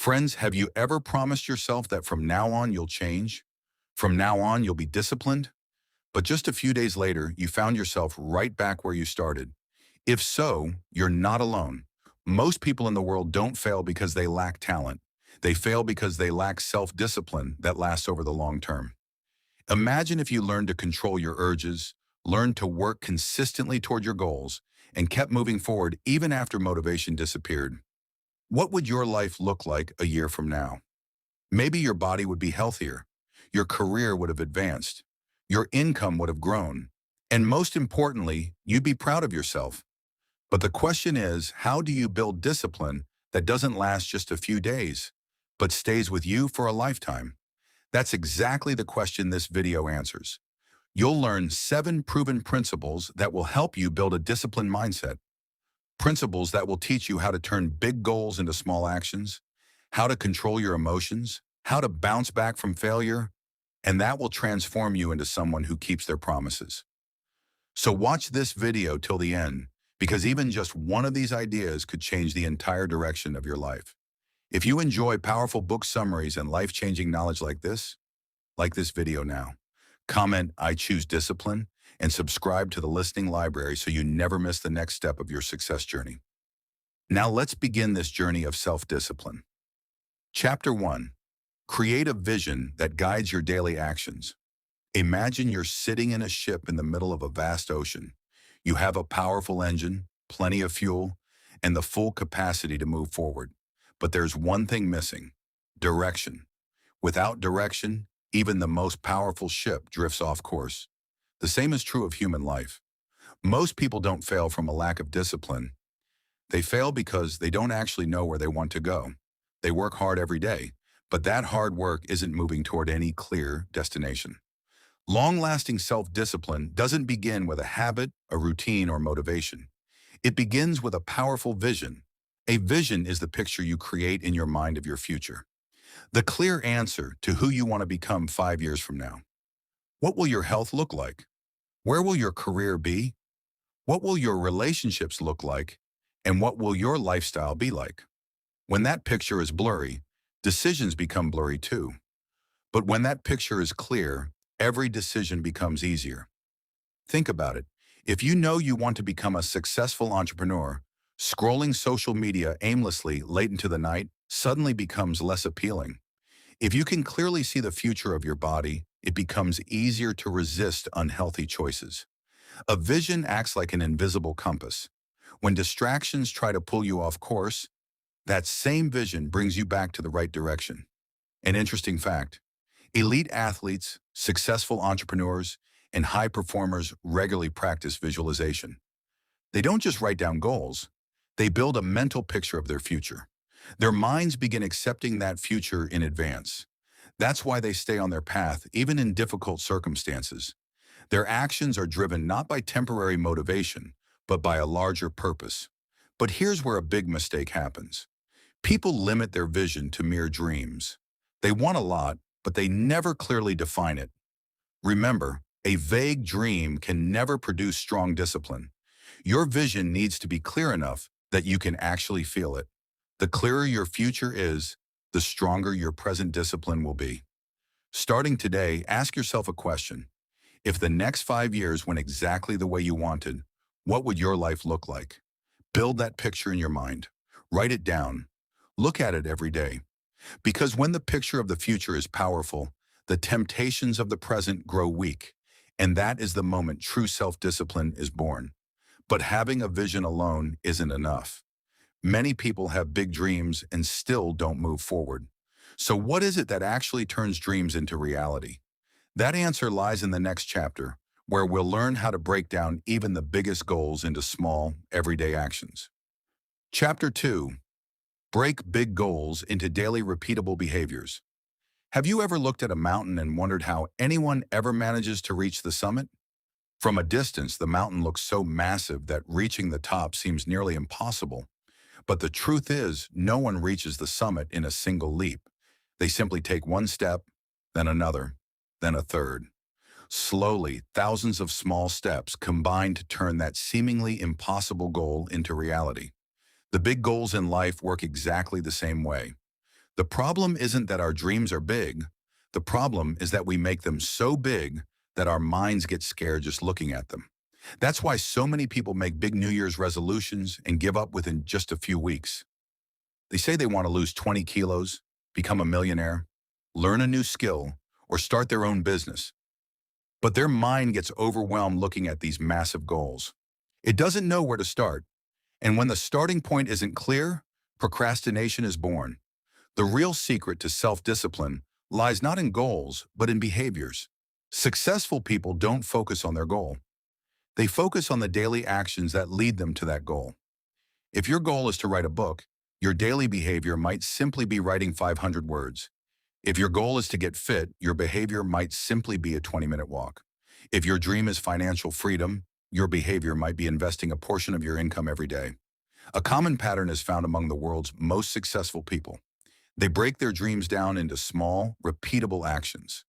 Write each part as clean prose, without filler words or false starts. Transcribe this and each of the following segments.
Friends, have you ever promised yourself that from now on you'll change? From now on you'll be disciplined? But just a few days later, you found yourself right back where you started. If so, you're not alone. Most people in the world don't fail because they lack talent. They fail because they lack self-discipline that lasts over the long term. Imagine if you learned to control your urges, learned to work consistently toward your goals, and kept moving forward even after motivation disappeared. What would your life look like a year from now? Maybe your body would be healthier, your career would have advanced, your income would have grown, and most importantly, you'd be proud of yourself. But the question is, how do you build discipline that doesn't last just a few days, but stays with you for a lifetime? That's exactly the question this video answers. You'll learn 7 proven principles that will help you build a disciplined mindset. Principles that will teach you how to turn big goals into small actions, how to control your emotions, how to bounce back from failure, and that will transform you into someone who keeps their promises. So watch this video till the end, because even just one of these ideas could change the entire direction of your life. If you enjoy powerful book summaries and life-changing knowledge like this, like this video now. Comment, "I choose discipline," and subscribe to the listening library so you never miss the next step of your success journey. Now let's begin this journey of self-discipline. Chapter 1. Create a vision that guides your daily actions. Imagine you're sitting in a ship in the middle of a vast ocean. You have a powerful engine, plenty of fuel, and the full capacity to move forward. But there's one thing missing: direction. Without direction, even the most powerful ship drifts off course. The same is true of human life. Most people don't fail from a lack of discipline. They fail because they don't actually know where they want to go. They work hard every day, but that hard work isn't moving toward any clear destination. Long-lasting self-discipline doesn't begin with a habit, a routine, or motivation. It begins with a powerful vision. A vision is the picture you create in your mind of your future. The clear answer to who you want to become 5 years from now. What will your health look like? Where will your career be? What will your relationships look like? And what will your lifestyle be like? When that picture is blurry, decisions become blurry too. But when that picture is clear, every decision becomes easier. Think about it. If you know you want to become a successful entrepreneur, scrolling social media aimlessly late into the night suddenly becomes less appealing. If you can clearly see the future of your body, it becomes easier to resist unhealthy choices. A vision acts like an invisible compass. When distractions try to pull you off course, that same vision brings you back to the right direction. An interesting fact: elite athletes, successful entrepreneurs, and high performers regularly practice visualization. They don't just write down goals, they build a mental picture of their future. Their minds begin accepting that future in advance. That's why they stay on their path, even in difficult circumstances. Their actions are driven not by temporary motivation, but by a larger purpose. But here's where a big mistake happens. People limit their vision to mere dreams. They want a lot, but they never clearly define it. Remember, a vague dream can never produce strong discipline. Your vision needs to be clear enough that you can actually feel it. The clearer your future is, the stronger your present discipline will be. Starting today, ask yourself a question. If the next 5 years went exactly the way you wanted, what would your life look like? Build that picture in your mind. Write it down. Look at it every day. Because when the picture of the future is powerful, the temptations of the present grow weak, and that is the moment true self-discipline is born. But having a vision alone isn't enough. Many people have big dreams and still don't move forward. So what is it that actually turns dreams into reality? That answer lies in the next chapter, where we'll learn how to break down even the biggest goals into small, everyday actions. Chapter 2. Break big goals into daily repeatable behaviors. Have you ever looked at a mountain and wondered how anyone ever manages to reach the summit? From a distance, the mountain looks so massive that reaching the top seems nearly impossible. But the truth is, no one reaches the summit in a single leap. They simply take one step, then another, then a third. Slowly, thousands of small steps combine to turn that seemingly impossible goal into reality. The big goals in life work exactly the same way. The problem isn't that our dreams are big. The problem is that we make them so big that our minds get scared just looking at them. That's why so many people make big New Year's resolutions and give up within just a few weeks. They say they want to lose 20 kilos, become a millionaire, learn a new skill, or start their own business. But their mind gets overwhelmed looking at these massive goals. It doesn't know where to start. And when the starting point isn't clear, procrastination is born. The real secret to self-discipline lies not in goals, but in behaviors. Successful people don't focus on their goal. They focus on the daily actions that lead them to that goal. If your goal is to write a book, your daily behavior might simply be writing 500 words. If your goal is to get fit, your behavior might simply be a 20-minute walk. If your dream is financial freedom, your behavior might be investing a portion of your income every day. A common pattern is found among the world's most successful people. They break their dreams down into small, repeatable actions.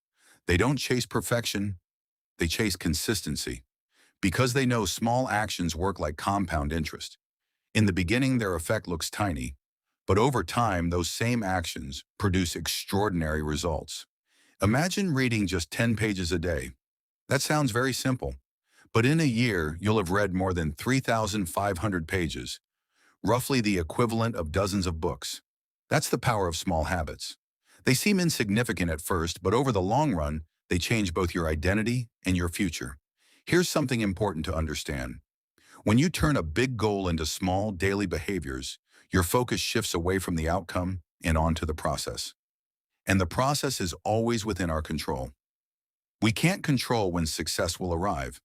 They don't chase perfection, they chase consistency. Because they know small actions work like compound interest. In the beginning, their effect looks tiny, but over time, those same actions produce extraordinary results. Imagine reading just 10 pages a day. That sounds very simple, but in a year, you'll have read more than 3,500 pages, roughly the equivalent of dozens of books. That's the power of small habits. They seem insignificant at first, but over the long run, they change both your identity and your future. Here's something important to understand. When you turn a big goal into small, daily behaviors, your focus shifts away from the outcome and onto the process. And the process is always within our control. We can't control when success will arrive,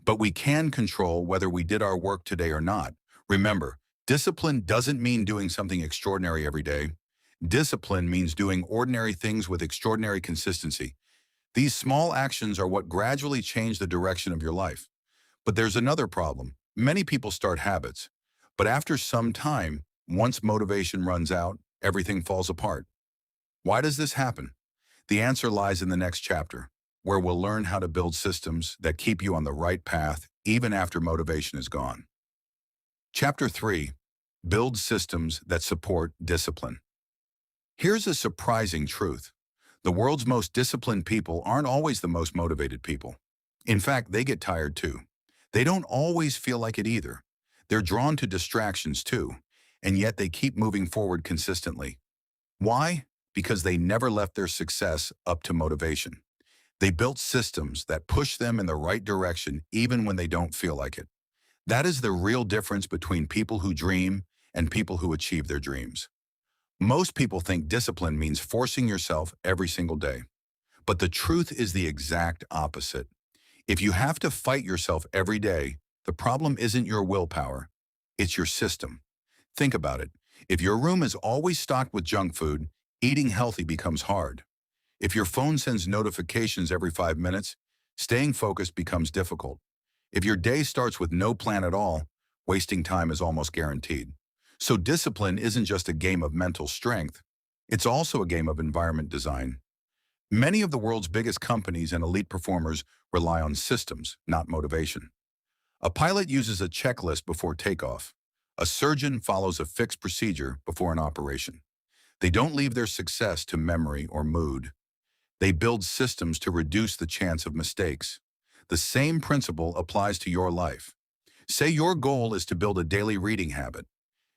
but we can control whether we did our work today or not. Remember, discipline doesn't mean doing something extraordinary every day. Discipline means doing ordinary things with extraordinary consistency. These small actions are what gradually change the direction of your life. But there's another problem. Many people start habits, but after some time, once motivation runs out, everything falls apart. Why does this happen? The answer lies in the next chapter, where we'll learn how to build systems that keep you on the right path even after motivation is gone. Chapter 3. Build systems that support discipline. Here's a surprising truth. The world's most disciplined people aren't always the most motivated people. In fact, they get tired too. They don't always feel like it either. They're drawn to distractions too, and yet they keep moving forward consistently. Why? Because they never left their success up to motivation. They built systems that push them in the right direction even when they don't feel like it. That is the real difference between people who dream and people who achieve their dreams. Most people think discipline means forcing yourself every single day. But the truth is the exact opposite. If you have to fight yourself every day, the problem isn't your willpower, it's your system. Think about it. If your room is always stocked with junk food, eating healthy becomes hard. If your phone sends notifications every 5 minutes, staying focused becomes difficult. If your day starts with no plan at all, wasting time is almost guaranteed. So discipline isn't just a game of mental strength, it's also a game of environment design. Many of the world's biggest companies and elite performers rely on systems, not motivation. A pilot uses a checklist before takeoff. A surgeon follows a fixed procedure before an operation. They don't leave their success to memory or mood. They build systems to reduce the chance of mistakes. The same principle applies to your life. Say your goal is to build a daily reading habit.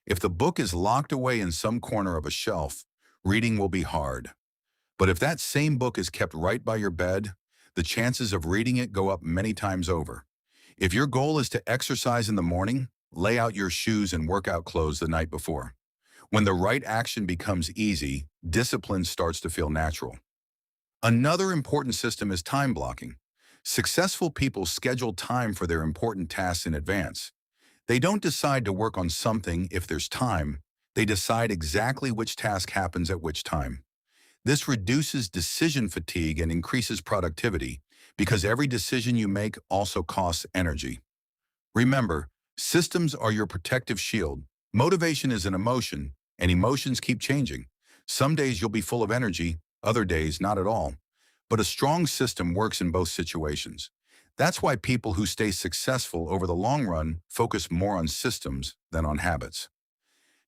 If the book is locked away in some corner of a shelf, reading will be hard. But if that same book is kept right by your bed, the chances of reading it go up many times over. If your goal is to exercise in the morning, lay out your shoes and workout clothes the night before. When the right action becomes easy, discipline starts to feel natural. Another important system is time blocking. Successful people schedule time for their important tasks in advance. They don't decide to work on something if there's time. They decide exactly which task happens at which time. This reduces decision fatigue and increases productivity because every decision you make also costs energy. Remember, systems are your protective shield. Motivation is an emotion, and emotions keep changing. Some days you'll be full of energy, other days not at all. But a strong system works in both situations. That's why people who stay successful over the long run focus more on systems than on habits.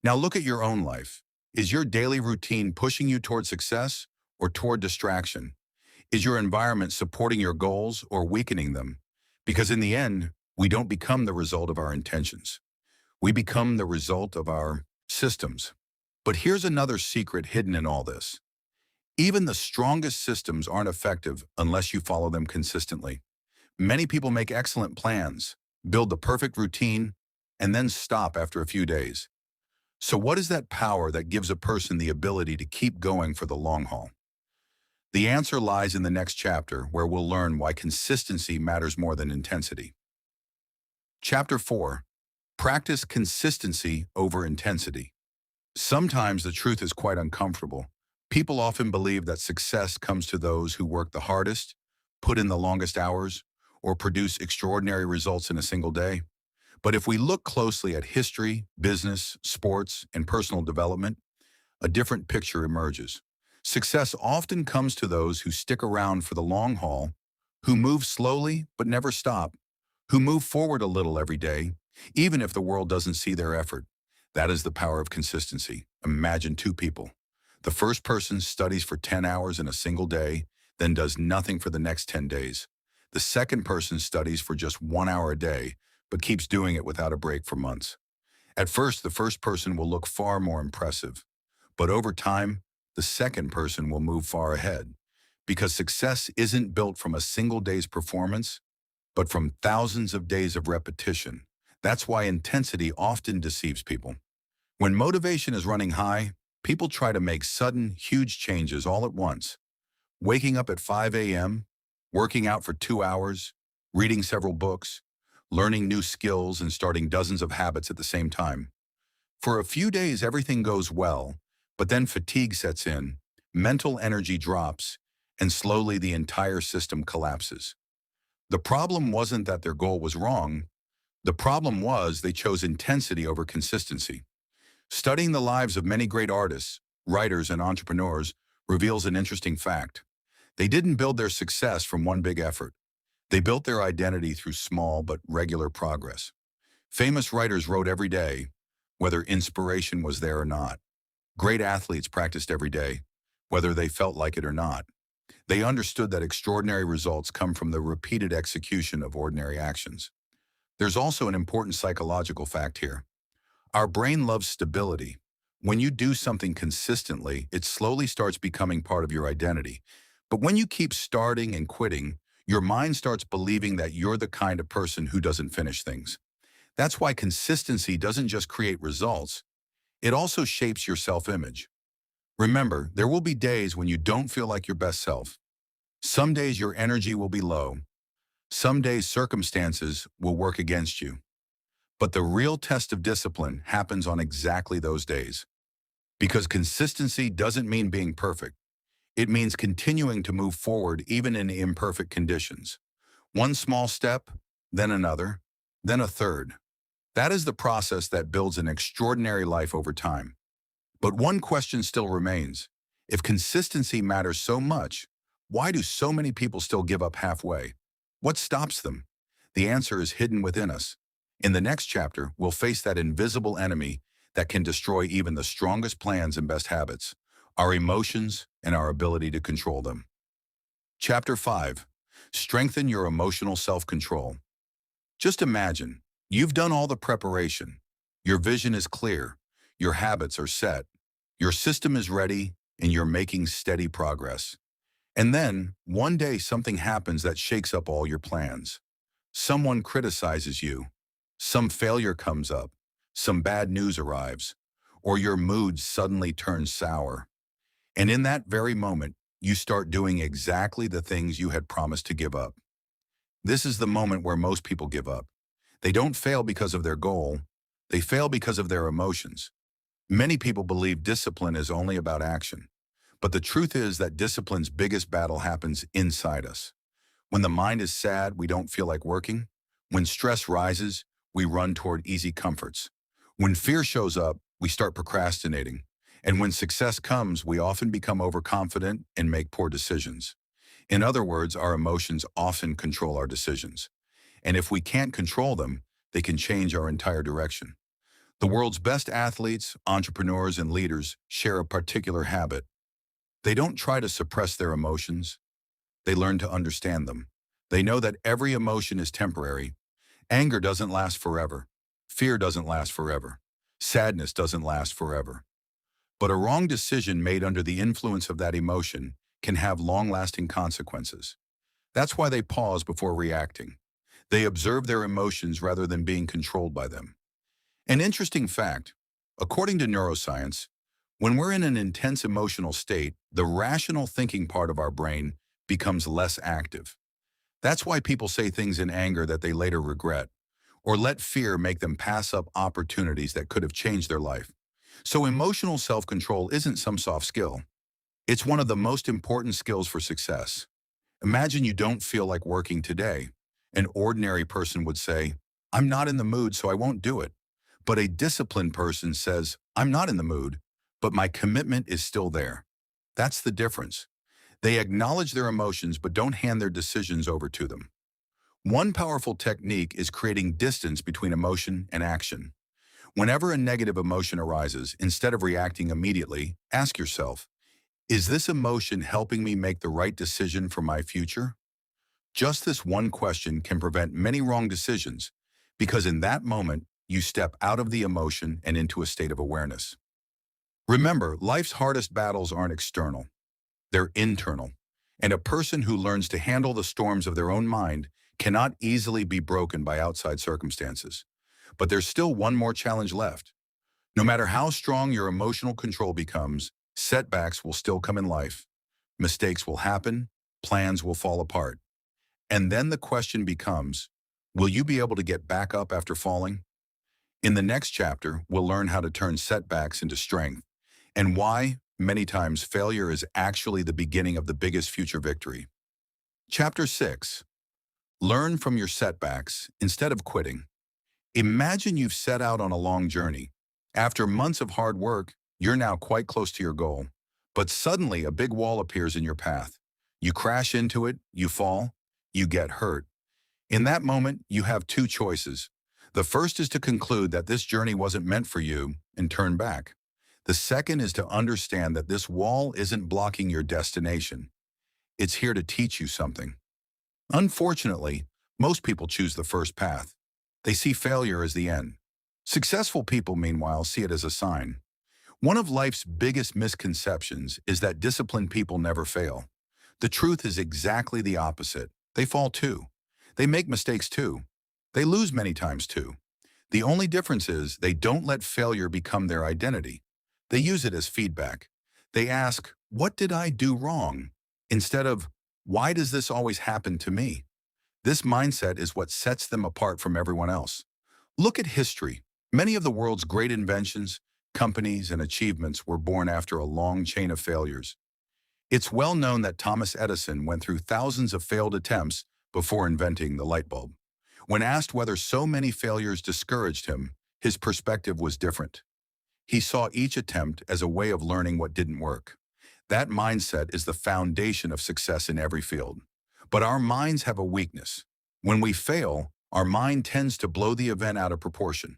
Now look at your own life. Is your daily routine pushing you toward success or toward distraction? Is your environment supporting your goals or weakening them? Because in the end, we don't become the result of our intentions. We become the result of our systems. But here's another secret hidden in all this. Even the strongest systems aren't effective unless you follow them consistently. Many people make excellent plans, build the perfect routine, and then stop after a few days. So what is that power that gives a person the ability to keep going for the long haul? The answer lies in the next chapter, where we'll learn why consistency matters more than intensity. Chapter 4. Practice consistency over intensity. Sometimes the truth is quite uncomfortable. People often believe that success comes to those who work the hardest, put in the longest hours, or produce extraordinary results in a single day. But if we look closely at history, business, sports, and personal development, a different picture emerges. Success often comes to those who stick around for the long haul, who move slowly but never stop, who move forward a little every day, even if the world doesn't see their effort. That is the power of consistency. Imagine two people. The first person studies for 10 hours in a single day, then does nothing for the next 10 days. The second person studies for just 1 hour a day, but keeps doing it without a break for months. At first, the first person will look far more impressive, but over time, the second person will move far ahead, because success isn't built from a single day's performance, but from thousands of days of repetition. That's why intensity often deceives people. When motivation is running high, people try to make sudden, huge changes all at once. Waking up at 5 a.m., working out for 2 hours, reading several books, learning new skills, and starting dozens of habits at the same time. For a few days, everything goes well, but then fatigue sets in, mental energy drops, and slowly the entire system collapses. The problem wasn't that their goal was wrong. The problem was they chose intensity over consistency. Studying the lives of many great artists, writers, and entrepreneurs reveals an interesting fact. They didn't build their success from one big effort. They built their identity through small but regular progress. Famous writers wrote every day, whether inspiration was there or not. Great athletes practiced every day, whether they felt like it or not. They understood that extraordinary results come from the repeated execution of ordinary actions. There's also an important psychological fact here. Our brain loves stability. When you do something consistently, it slowly starts becoming part of your identity. But when you keep starting and quitting, your mind starts believing that you're the kind of person who doesn't finish things. That's why consistency doesn't just create results, it also shapes your self-image. Remember, there will be days when you don't feel like your best self. Some days your energy will be low. Some days circumstances will work against you. But the real test of discipline happens on exactly those days. Because consistency doesn't mean being perfect. It means continuing to move forward even in imperfect conditions. One small step, then another, then a third. That is the process that builds an extraordinary life over time. But one question still remains. If consistency matters so much, why do so many people still give up halfway? What stops them? The answer is hidden within us. In the next chapter, we'll face that invisible enemy that can destroy even the strongest plans and best habits, our emotions and our ability to control them. Chapter 5. Strengthen your emotional self-control. Just imagine, you've done all the preparation. Your vision is clear, your habits are set, your system is ready, and you're making steady progress. And then, one day something happens that shakes up all your plans. Someone criticizes you. Some failure comes up. Some bad news arrives. Or your mood suddenly turns sour. And in that very moment, you start doing exactly the things you had promised to give up. This is the moment where most people give up. They don't fail because of their goal. They fail because of their emotions. Many people believe discipline is only about action. But the truth is that discipline's biggest battle happens inside us. When the mind is sad, we don't feel like working. When stress rises, we run toward easy comforts. When fear shows up, we start procrastinating. And when success comes, we often become overconfident and make poor decisions. In other words, our emotions often control our decisions. And if we can't control them, they can change our entire direction. The world's best athletes, entrepreneurs, and leaders share a particular habit. They don't try to suppress their emotions. They learn to understand them. They know that every emotion is temporary. Anger doesn't last forever. Fear doesn't last forever. Sadness doesn't last forever. But a wrong decision made under the influence of that emotion can have long-lasting consequences. That's why they pause before reacting. They observe their emotions rather than being controlled by them. An interesting fact, according to neuroscience, when we're in an intense emotional state, the rational thinking part of our brain becomes less active. That's why people say things in anger that they later regret, or let fear make them pass up opportunities that could have changed their life. So emotional self-control isn't some soft skill. It's one of the most important skills for success. Imagine you don't feel like working today. An ordinary person would say, "I'm not in the mood, so I won't do it." But a disciplined person says, "I'm not in the mood, but my commitment is still there." That's the difference. They acknowledge their emotions but don't hand their decisions over to them. One powerful technique is creating distance between emotion and action. Whenever a negative emotion arises, instead of reacting immediately, ask yourself, is this emotion helping me make the right decision for my future? Just this one question can prevent many wrong decisions, because in that moment, you step out of the emotion and into a state of awareness. Remember, life's hardest battles aren't external, they're internal. And a person who learns to handle the storms of their own mind cannot easily be broken by outside circumstances. But there's still one more challenge left. No matter how strong your emotional control becomes, setbacks will still come in life. Mistakes will happen, plans will fall apart. And then the question becomes, will you be able to get back up after falling? In the next chapter, we'll learn how to turn setbacks into strength, and why, many times, failure is actually the beginning of the biggest future victory. Chapter 6. Learn from your setbacks instead of quitting. Imagine you've set out on a long journey. After months of hard work, you're now quite close to your goal. But suddenly, a big wall appears in your path. You crash into it, you fall, you get hurt. In that moment, you have two choices. The first is to conclude that this journey wasn't meant for you and turn back. The second is to understand that this wall isn't blocking your destination. It's here to teach you something. Unfortunately, most people choose the first path. They see failure as the end. Successful people, meanwhile, see it as a sign. One of life's biggest misconceptions is that disciplined people never fail. The truth is exactly the opposite. They fall too. They make mistakes too. They lose many times too. The only difference is they don't let failure become their identity. They use it as feedback. They ask, "What did I do wrong?" instead of, "Why does this always happen to me?" This mindset is what sets them apart from everyone else. Look at history. Many of the world's great inventions, companies, and achievements were born after a long chain of failures. It's well known that Thomas Edison went through thousands of failed attempts before inventing the light bulb. When asked whether so many failures discouraged him, his perspective was different. He saw each attempt as a way of learning what didn't work. That mindset is the foundation of success in every field. But our minds have a weakness. When we fail, our mind tends to blow the event out of proportion.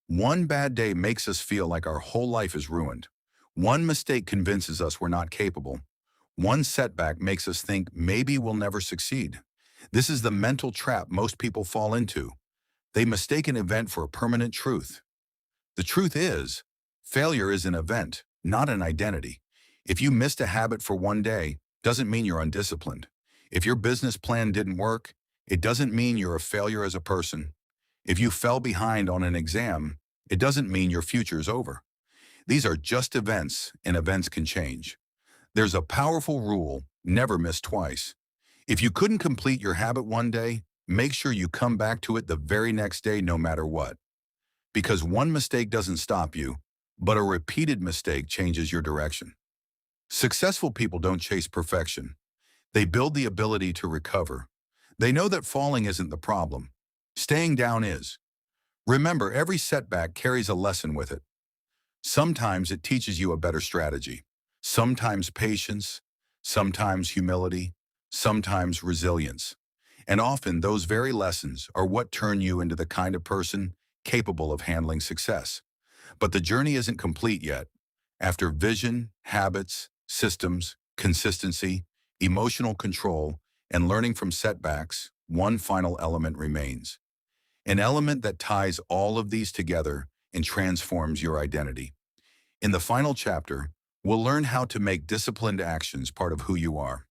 One bad day makes us feel like our whole life is ruined. One mistake convinces us we're not capable. One setback makes us think maybe we'll never succeed. This is the mental trap most people fall into. They mistake an event for a permanent truth. The truth is, failure is an event, not an identity. If you missed a habit for one day, doesn't mean you're undisciplined. If your business plan didn't work, it doesn't mean you're a failure as a person. If you fell behind on an exam, it doesn't mean your future is over. These are just events, and events can change. There's a powerful rule: never miss twice. If you couldn't complete your habit one day, make sure you come back to it the very next day no matter what. Because one mistake doesn't stop you, but a repeated mistake changes your direction. Successful people don't chase perfection. They build the ability to recover. They know that falling isn't the problem. Staying down is. Remember, every setback carries a lesson with it. Sometimes it teaches you a better strategy. Sometimes patience. Sometimes humility. Sometimes resilience. And often those very lessons are what turn you into the kind of person capable of handling success. But the journey isn't complete yet. After vision, habits, systems, consistency, emotional control, and learning from setbacks, one final element remains. An element that ties all of these together and transforms your identity. In the final chapter, we'll learn how to make disciplined actions part of who you are.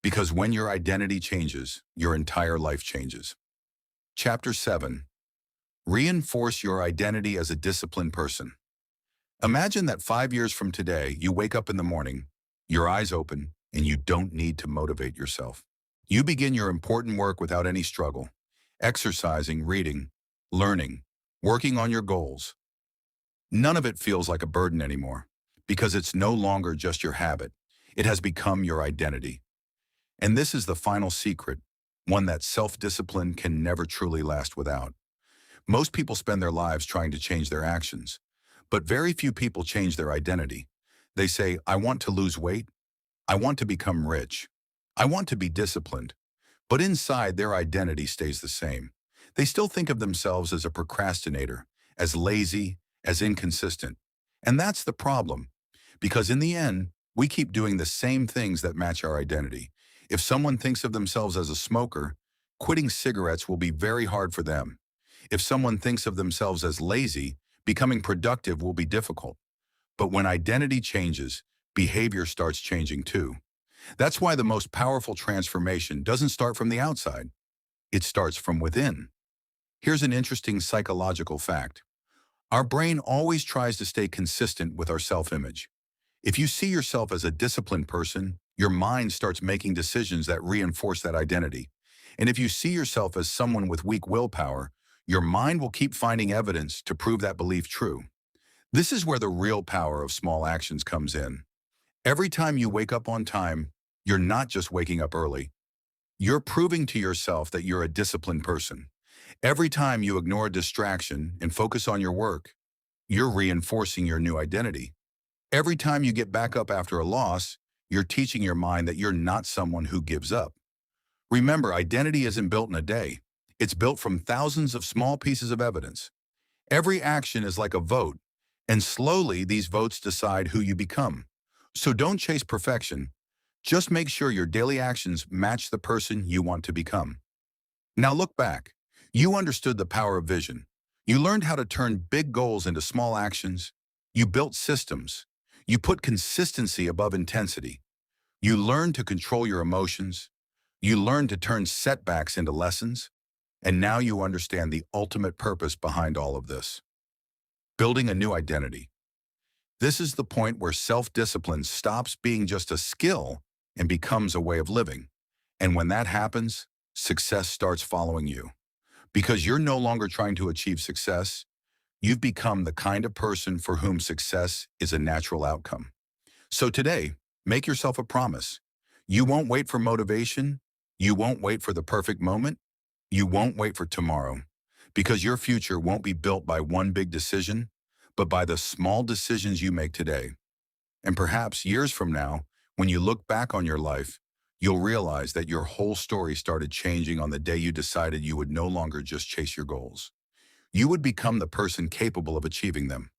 Because when your identity changes, your entire life changes. Chapter 7. Reinforce your identity as a disciplined person. Imagine that 5 years from today, you wake up in the morning, your eyes open, and you don't need to motivate yourself. You begin your important work without any struggle, exercising, reading, learning, working on your goals. None of it feels like a burden anymore, because it's no longer just your habit. It has become your identity. And this is the final secret, one that self-discipline can never truly last without. Most people spend their lives trying to change their actions, but very few people change their identity. They say, I want to lose weight, I want to become rich, I want to be disciplined, but inside their identity stays the same. They still think of themselves as a procrastinator, as lazy, as inconsistent. And that's the problem, because in the end, we keep doing the same things that match our identity. If someone thinks of themselves as a smoker, quitting cigarettes will be very hard for them. If someone thinks of themselves as lazy, becoming productive will be difficult. But when identity changes, behavior starts changing too. That's why the most powerful transformation doesn't start from the outside. It starts from within. Here's an interesting psychological fact. Our brain always tries to stay consistent with our self-image. If you see yourself as a disciplined person, your mind starts making decisions that reinforce that identity. And if you see yourself as someone with weak willpower, your mind will keep finding evidence to prove that belief true. This is where the real power of small actions comes in. Every time you wake up on time, you're not just waking up early. You're proving to yourself that you're a disciplined person. Every time you ignore a distraction and focus on your work, you're reinforcing your new identity. Every time you get back up after a loss, you're teaching your mind that you're not someone who gives up. Remember, identity isn't built in a day. It's built from thousands of small pieces of evidence. Every action is like a vote, and slowly these votes decide who you become. So don't chase perfection. Just make sure your daily actions match the person you want to become. Now look back. You understood the power of vision. You learned how to turn big goals into small actions. You built systems. You put consistency above intensity. You learned to control your emotions. You learned to turn setbacks into lessons. And now you understand the ultimate purpose behind all of this. Building a new identity. This is the point where self-discipline stops being just a skill and becomes a way of living. And when that happens, success starts following you. Because you're no longer trying to achieve success, you've become the kind of person for whom success is a natural outcome. So today, make yourself a promise. You won't wait for motivation. You won't wait for the perfect moment. You won't wait for tomorrow. Because your future won't be built by one big decision, but by the small decisions you make today. And perhaps years from now, when you look back on your life, you'll realize that your whole story started changing on the day you decided you would no longer just chase your goals. You would become the person capable of achieving them.